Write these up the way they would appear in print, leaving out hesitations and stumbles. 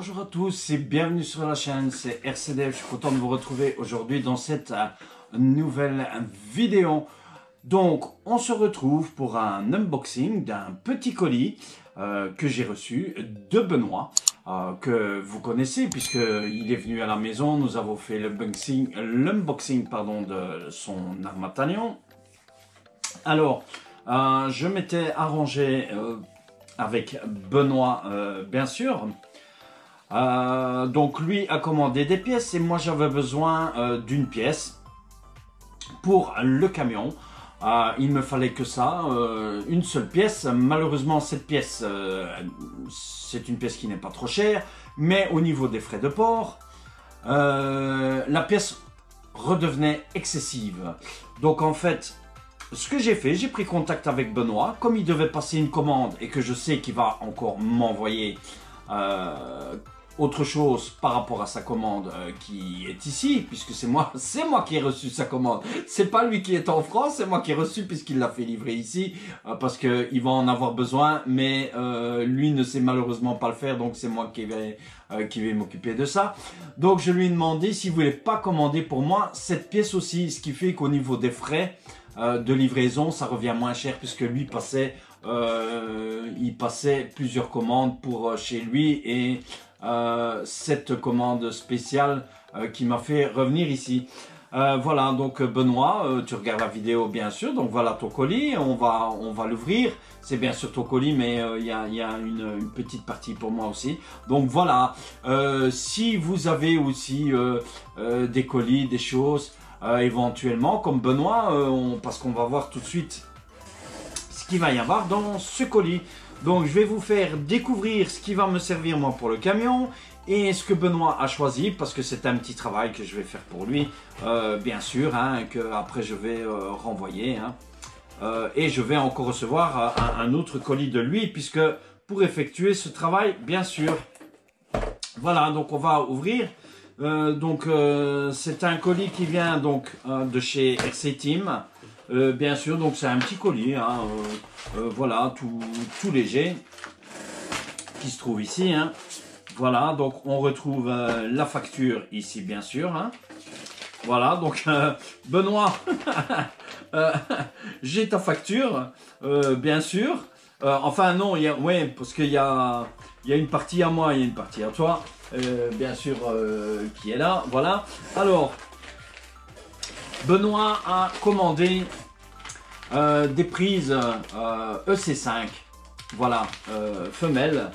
Bonjour à tous et bienvenue sur la chaîne, c'est RCDF, je suis content de vous retrouver aujourd'hui dans cette nouvelle vidéo. Donc on se retrouve pour un unboxing d'un petit colis que j'ai reçu de Benoît, que vous connaissez puisqu'il est venu à la maison, nous avons fait l'unboxing de son Armatanion. Alors, je m'étais arrangé avec Benoît bien sûr. Donc lui a commandé des pièces et moi j'avais besoin d'une pièce pour le camion. Il me fallait que ça, une seule pièce. Malheureusement cette pièce, c'est une pièce qui n'est pas trop chère, mais au niveau des frais de port, la pièce redevenait excessive. Donc en fait, ce que j'ai fait, j'ai pris contact avec Benoît, comme il devait passer une commande et que je sais qu'il va encore m'envoyer autre chose par rapport à sa commande qui est ici, puisque c'est moi qui ai reçu sa commande. C'est pas lui qui est en France, c'est moi qui ai reçu puisqu'il l'a fait livrer ici, parce qu'il va en avoir besoin, mais lui ne sait malheureusement pas le faire, donc c'est moi qui vais m'occuper de ça. Donc je lui ai demandé s'il voulait pas commander pour moi cette pièce aussi, ce qui fait qu'au niveau des frais de livraison, ça revient moins cher puisque lui passait, il passait plusieurs commandes pour chez lui et cette commande spéciale qui m'a fait revenir ici. Voilà, donc Benoît, tu regardes la vidéo bien sûr, donc voilà ton colis, on va l'ouvrir. C'est bien sûr ton colis, mais il y a une petite partie pour moi aussi. Donc voilà, si vous avez aussi des colis, des choses, éventuellement, comme Benoît, parce qu'on va voir tout de suite ce qu'il va y avoir dans ce colis. Donc je vais vous faire découvrir ce qui va me servir moi pour le camion et ce que Benoît a choisi, parce que c'est un petit travail que je vais faire pour lui, bien sûr, hein, que après je vais renvoyer, hein. Et je vais encore recevoir un autre colis de lui, puisque pour effectuer ce travail, bien sûr. Voilà, donc on va ouvrir. C'est un colis qui vient donc de chez RC Team. Bien sûr, donc c'est un petit colis, hein, voilà, tout léger, qui se trouve ici, hein. Voilà, donc on retrouve la facture ici, bien sûr, hein. Voilà, donc Benoît, j'ai ta facture, bien sûr. Enfin non, ouais, parce qu'il y a une partie à moi, il y a une partie à toi, bien sûr, qui est là, voilà. Alors, Benoît a commandé des prises EC5, voilà, femelles,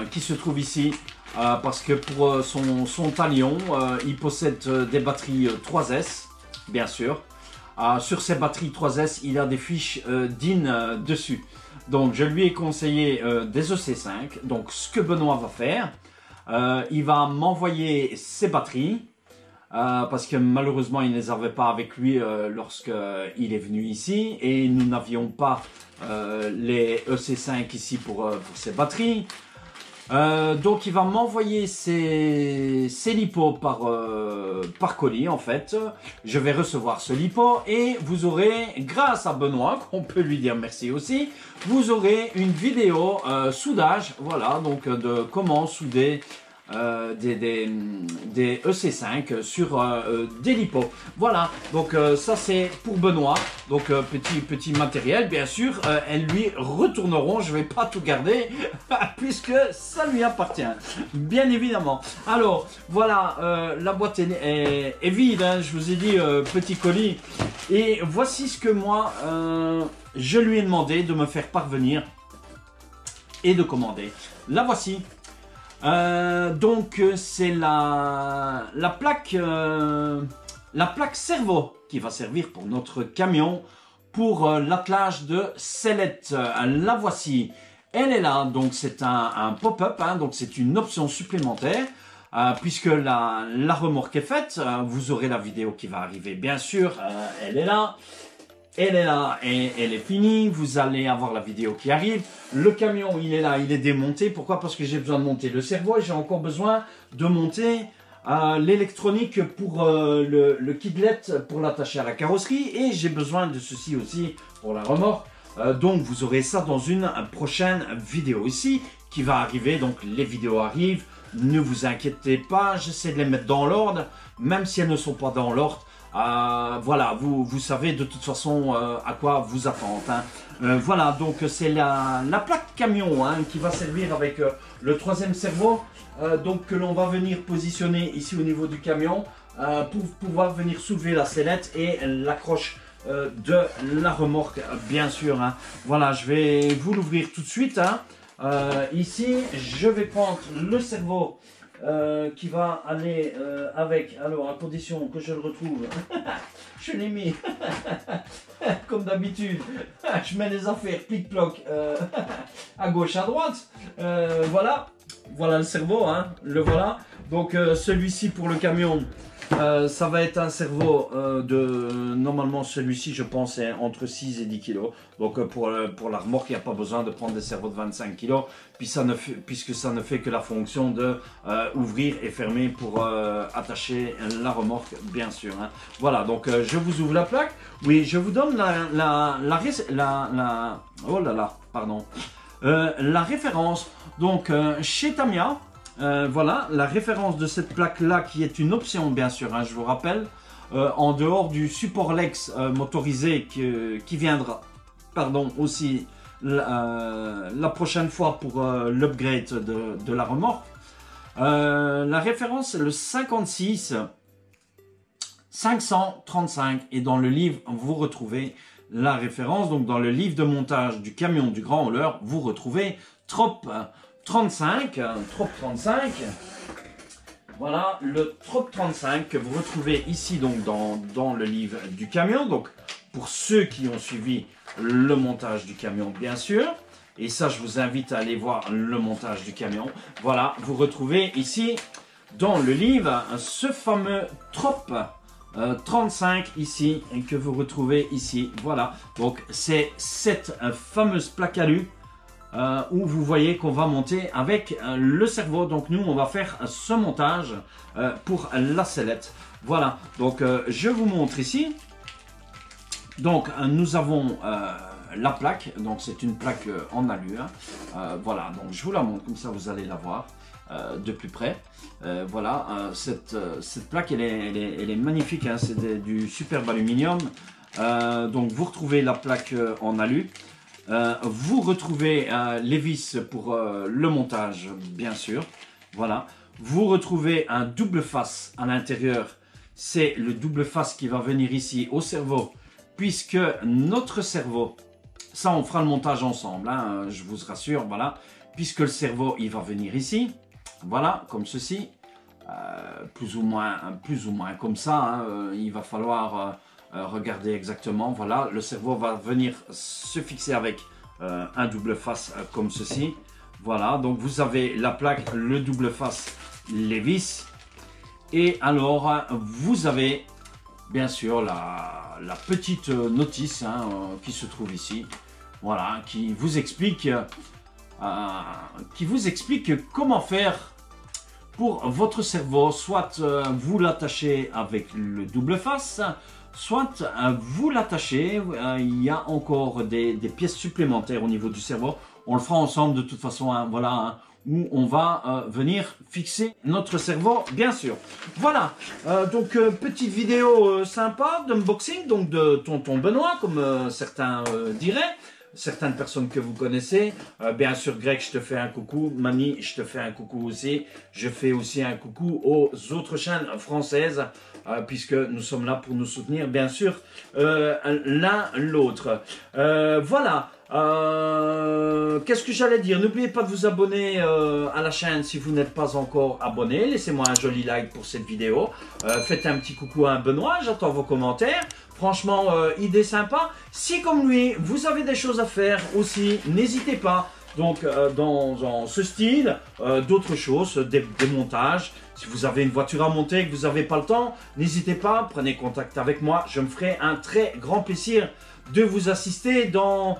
qui se trouvent ici, parce que pour son talion, il possède des batteries 3S, bien sûr. Sur ces batteries 3S, il a des fiches DIN dessus. Donc je lui ai conseillé des EC5. Donc ce que Benoît va faire, il va m'envoyer ses batteries, parce que malheureusement il ne les avait pas avec lui lorsqu'il est venu ici, et nous n'avions pas les EC5 ici pour ces batteries. Donc il va m'envoyer ces lipos par colis en fait. Je vais recevoir ce lipo et vous aurez, grâce à Benoît, qu'on peut lui dire merci aussi, vous aurez une vidéo soudage, voilà, donc de comment souder des EC5 sur des lipos. Voilà, donc ça c'est pour Benoît. Donc petit matériel, bien sûr, elles lui retourneront. Je vais pas tout garder puisque ça lui appartient, bien évidemment. Alors voilà, la boîte est vide, hein, je vous ai dit, petit colis. Et voici ce que moi je lui ai demandé de me faire parvenir et de commander. La voici. Donc c'est la plaque servo qui va servir pour notre camion pour l'attelage de sellette. La voici, elle est là, donc c'est un pop-up, hein, donc c'est une option supplémentaire. Puisque la remorque est faite, vous aurez la vidéo qui va arriver, bien sûr, elle est là. Elle est là et elle est finie. Vous allez avoir la vidéo qui arrive. Le camion, il est là, il est démonté. Pourquoi? Parce que j'ai besoin de monter le servo et j'ai encore besoin de monter l'électronique pour le kidlet pour l'attacher à la carrosserie. Et j'ai besoin de ceci aussi pour la remorque. Donc vous aurez ça dans une prochaine vidéo ici qui va arriver. Donc les vidéos arrivent. Ne vous inquiétez pas, j'essaie de les mettre dans l'ordre, même si elles ne sont pas dans l'ordre. Voilà, vous savez de toute façon à quoi vous attendre. Hein. Voilà, donc c'est la plaque camion hein, qui va servir avec le troisième cerveau, donc que l'on va venir positionner ici au niveau du camion pour pouvoir venir soulever la sellette et l'accroche de la remorque, bien sûr. Hein. Voilà, je vais vous l'ouvrir tout de suite. Hein. Ici, je vais prendre le cerveau qui va aller avec, alors à condition que je le retrouve, je l'ai mis, comme d'habitude, je mets les affaires plic-ploc à gauche, à droite, voilà, voilà le cerveau, hein, le voilà, donc celui-ci pour le camion, ça va être un cerveau normalement celui-ci je pense est entre 6 et 10 kg. Donc pour la remorque il n'y a pas besoin de prendre des cerveaux de 25 kg puisque ça ne fait que la fonction de ouvrir et fermer pour attacher la remorque bien sûr. Hein. Voilà donc je vous ouvre la plaque. Oui je vous donne oh là là pardon la référence donc chez Tamiya. Voilà, la référence de cette plaque-là qui est une option bien sûr, hein, je vous rappelle, en dehors du support Lex motorisé qui viendra pardon, aussi la prochaine fois pour l'upgrade de la remorque. La référence est le 56 535 et dans le livre vous retrouvez la référence, donc dans le livre de montage du camion du grand hauleur vous retrouvez trop 35, voilà le trop 35 que vous retrouvez ici donc dans le livre du camion, donc pour ceux qui ont suivi le montage du camion bien sûr, et ça je vous invite à aller voir le montage du camion, voilà vous retrouvez ici dans le livre ce fameux trop 35 ici et que vous retrouvez ici, voilà donc c'est cette fameuse plaque alu où vous voyez qu'on va monter avec le cerveau. Donc nous on va faire ce montage pour la sellette. Voilà donc je vous montre ici. Donc nous avons la plaque, donc c'est une plaque en alu. Hein. Voilà donc je vous la montre comme ça vous allez la voir de plus près. Voilà cette plaque elle est magnifique, hein. C'est du superbe aluminium. Donc vous retrouvez la plaque en alu. Vous retrouvez les vis pour le montage, bien sûr. Voilà. Vous retrouvez un double face à l'intérieur. C'est le double face qui va venir ici au cerveau, puisque notre cerveau, ça on fera le montage ensemble, hein, je vous rassure, voilà. Puisque le cerveau, il va venir ici, voilà, comme ceci, plus ou moins comme ça. Hein, il va falloir regardez exactement, voilà, le cerveau va venir se fixer avec un double face comme ceci. Voilà, donc vous avez la plaque, le double face, les vis. Et alors, vous avez bien sûr la petite notice hein, qui se trouve ici. Voilà, qui vous explique comment faire pour votre cerveau. Soit vous l'attachez avec le double face, soit vous l'attachez, il y a encore des pièces supplémentaires au niveau du cerveau. On le fera ensemble de toute façon, hein, voilà, hein, où on va venir fixer notre cerveau, bien sûr. Voilà, donc petite vidéo sympa d'unboxing, donc de Tonton Benoît, comme certains diraient. Certaines personnes que vous connaissez, bien sûr Greg, je te fais un coucou, Mani, je te fais un coucou aussi, je fais aussi un coucou aux autres chaînes françaises, puisque nous sommes là pour nous soutenir, bien sûr, l'un l'autre. Voilà, qu'est-ce que j'allais dire? N'oubliez pas de vous abonner à la chaîne si vous n'êtes pas encore abonné, laissez-moi un joli like pour cette vidéo, faites un petit coucou à Benoît, j'attends vos commentaires. Franchement, idée sympa. Si comme lui, vous avez des choses à faire aussi, n'hésitez pas. Donc, dans ce style, d'autres choses, des montages. Si vous avez une voiture à monter et que vous n'avez pas le temps, n'hésitez pas, prenez contact avec moi. Je me ferai un très grand plaisir de vous assister dans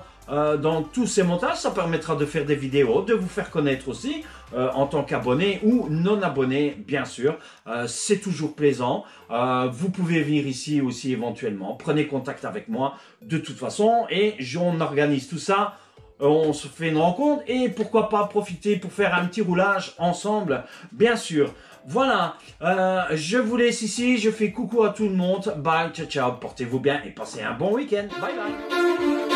tous ces montages. Ça permettra de faire des vidéos, de vous faire connaître aussi en tant qu'abonné ou non abonné, bien sûr. C'est toujours plaisant. Vous pouvez venir ici aussi éventuellement. Prenez contact avec moi de toute façon et on organise tout ça on se fait une rencontre et pourquoi pas profiter pour faire un petit roulage ensemble, bien sûr. Voilà, je vous laisse ici, je fais coucou à tout le monde, bye, ciao, ciao, portez-vous bien et passez un bon week-end, bye bye.